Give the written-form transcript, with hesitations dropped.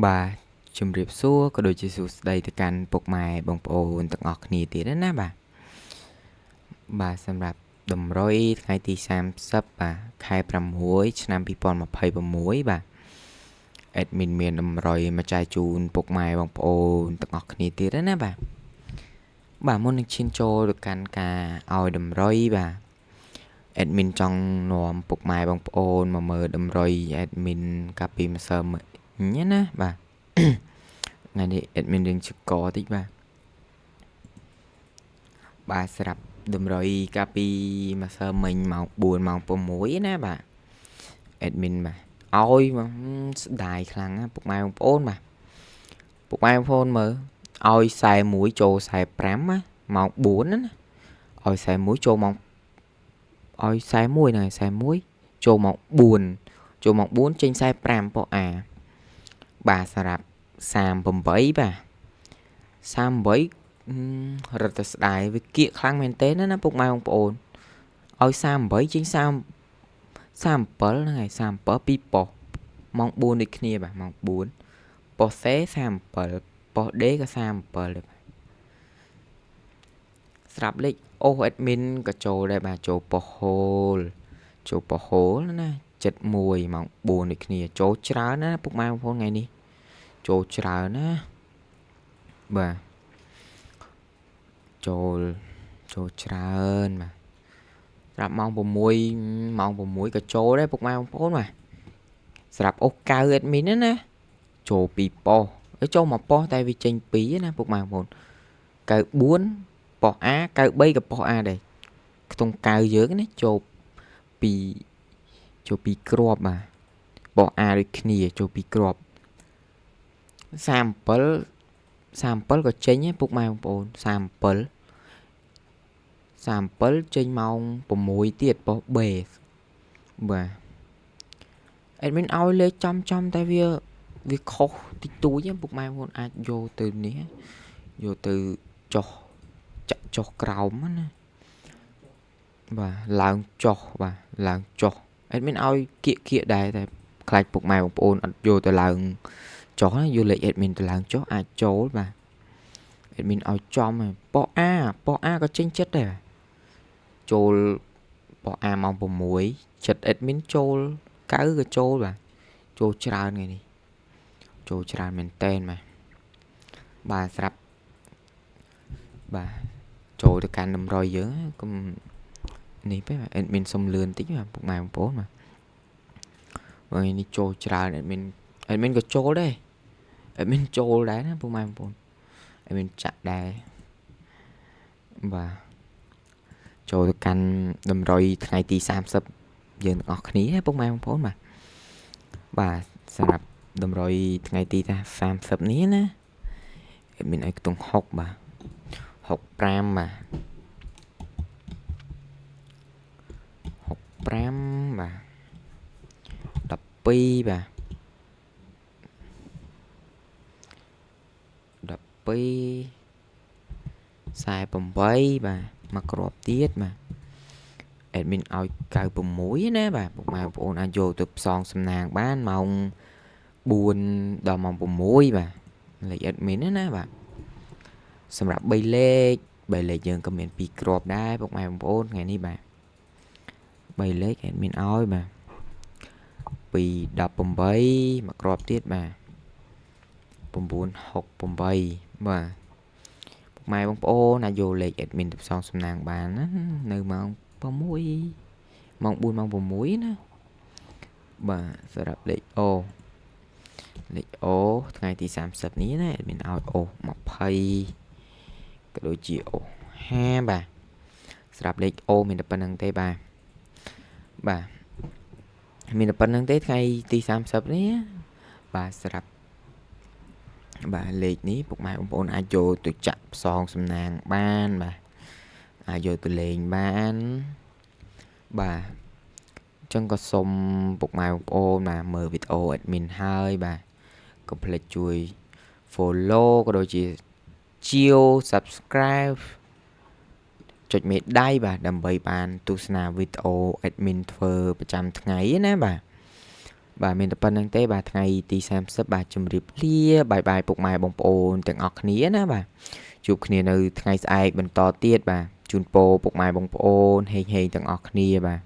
Bàជំរាបសួរក៏ដូចជាសួស្តីទៅកាន់ពុកម៉ែបងប្អូនទាំងអស់គ្នាទៀតណាបាទសម្រាប់តម្រុយថ្ងៃទី30បាទខែ6ឆ្នាំ2026បាទអេដមីនមានតម្រុយមកចែកជូនពុកម៉ែបងប្អូនទាំងអស់គ្នាទៀតណាបាទមុននឹងឈានចូលទៅកាន់ការឲ្យតម្រុយបាទអេដមីនចង់នាំពុកម៉ែបងប្អូនមកមើលតម្រុយអេដមីនកាលពីម្សិលមិញណាបាទថ្ងៃនេះអេដមីនរៀងជកតិចបាទស្រាប់តម្រុយកាលពីម្សិលមិញម៉ោង4ម៉ោង6ណាបាទអេដមីនបាទឲ្យស្ដាយខ្លាំងណាពុកម៉ែបងប្អូនបាទពុកម៉ែបងប្អូនមើលឲ្យ41ចូល45ណាម៉ោង4ណាឲ្យ41ចូលម៉ោងឲ្យ41ហ្នឹងហើយ41ចូលម៉ោង4ចូលម៉ោង4ចេញ45ប៉ុអាបាទសម្រាប់38បាទ38រត់ទៅស្ដាយវាគៀកខ្លាំងមែនទេណាពុកម៉ែបងប្អូនឲ្យ38ចេញ37ហ្នឹងហើយ37 2ប៉ុសម៉ោង4ដូចគ្នាបាទម៉ោង4ប៉ុសសេ37ប៉ុសដេក៏37ដែរស្រាប់លេខអូសអេដមីនក៏ចូលដែរបាទចូលប៉ុសហូលណា71ម៉ោង4ដូចគ្នាចូលច្រើនណាពុកម៉ែបងប្អូនថ្ងៃនេះចូលច្រើនណាបាទចូលច្រើនបាទស្រាប់ម៉ោង6ក៏ចូលដែរពុកម៉ែបងប្អូនបាទស្រាប់អូសកៅអេដមីនណាចូល2ប៉ុសចូល1ប៉ុសតែវាចេញ2ណាពុកម៉ែបងប្អូនកៅ4ប៉ុស A កៅ3ក៏ប៉ុស A ដែរខ្ទង់កៅយើងណាចូល2គ្រាប់បាទប៉ុស A ដូចគ្នាចូល2គ្រាប់37ក៏ចេញពុកម៉ែបងប្អូន37ចេញម៉ោង6ទៀតប៉ុស B បាទអេដមីនឲ្យលេខចំតែវាខុសតិចតួចពុកម៉ែបងប្អូនអាចយកទៅនេះយកទៅចុះចាក់ចុះក្រោមណាបាទឡើងចុះបាទឡើងចុះអេដមីនឲ្យគៀកដែរតែខ្លាចពុកម៉ែបងប្អូនអត់យកទៅឡើងចុះណាយកលេខអេដមីនទៅឡើងចុះអាចចូលបាទអេដមីនឲ្យចំប៉ុស A ក៏ចេញចិត្តដែរចូលប៉ុស A ម៉ោង6ចិត្តអេដមីនចូល9ក៏ចូលបាទចូលច្រើនថ្ងៃនេះចូលច្រើនមែនតែនបាទស្រាប់បាទចូលទៅកាន់តម្រុយយើងកុំនេះពេកអេដមីនសុំលឿនតិចបាទពុកម៉ែបងប្អូនបាទថ្ងៃនេះចូលច្រើនអេដមីនក៏ចូលដែរអេដមីនចូលដែរណាពុកម៉ែបងប្អូនអេដមីនចាក់ដែរបាទចូលទៅកាន់តម្រុយថ្ងៃទី30យើងទាំងអស់គ្នាពុកម៉ែបងប្អូនបាទសម្រាប់តម្រុយថ្ងៃទី30នេះណាអេដមីនឲ្យខ្ទង់60បាទ65បាទ65បាទ12បាទ12 48បាទមកគ្រាប់ទៀតបាទអេដមីនឲ្យ96ណាបាទពុកម៉ែបងប្អូនអាចយកទៅផ្សងសំណាងបានម៉ោង4ដល់ម៉ោង6បាទលេខអេដមីនណាបាទសម្រាប់3លេខយើងក៏មាន2គ្រាប់ដែរពុកម៉ែបងប្អូនថ្ងៃនេះបាទ3លេខអេដមីនឲ្យបាទពី18មកគ្រាប់ទៀតបាទ968បាទពុកម៉ែបងប្អូនអាចយកលេខអេដមីនទៅផ្សងសំណាងបានណានៅម៉ោង6ម៉ោង4ម៉ោង6ណាបាទសម្រាប់លេខអូថ្ងៃទី30នេះណាអេដមីនឲ្យអូ20ក៏ដូចជាអូ50បាទសម្រាប់លេខអូមានតែប៉ុណ្្នឹងទេបាទមានតែប៉ុណ្្នឹងទេថ្ងៃទី30នេះបាទសម្រាប់បាទលេខនេះពុកម៉ែបងប្អូនអាចយកទៅចាក់ផ្សងសំណាងបានបាទអាចយកទៅលេងបានបាទអញ្ចឹងក៏សូមពុកម៉ែបងប្អូនបាទមើលវីដេអូអេដមីនហើយបាទកុំភ្លេចជួយ follow ក៏ដូចជាជាវ subscribe ចុចមេដៃបាទដើម្បីបានទស្សនាវីដេអូអេដមីនធ្វើប្រចាំថ្ងៃណាបាទ បាទមានតែប៉ុណ្្នឹងទេបាទថ្ងៃទី30បាទជម្រាបលាបាយបាយពុកម៉ែបងប្អូនទាំងអស់គ្នាណាបាទជួបគ្នានៅថ្ងៃស្អែកបន្តទៀតបាទជូនពរពុកម៉ែបងប្អូនហេងទាំងអស់គ្នាបាទ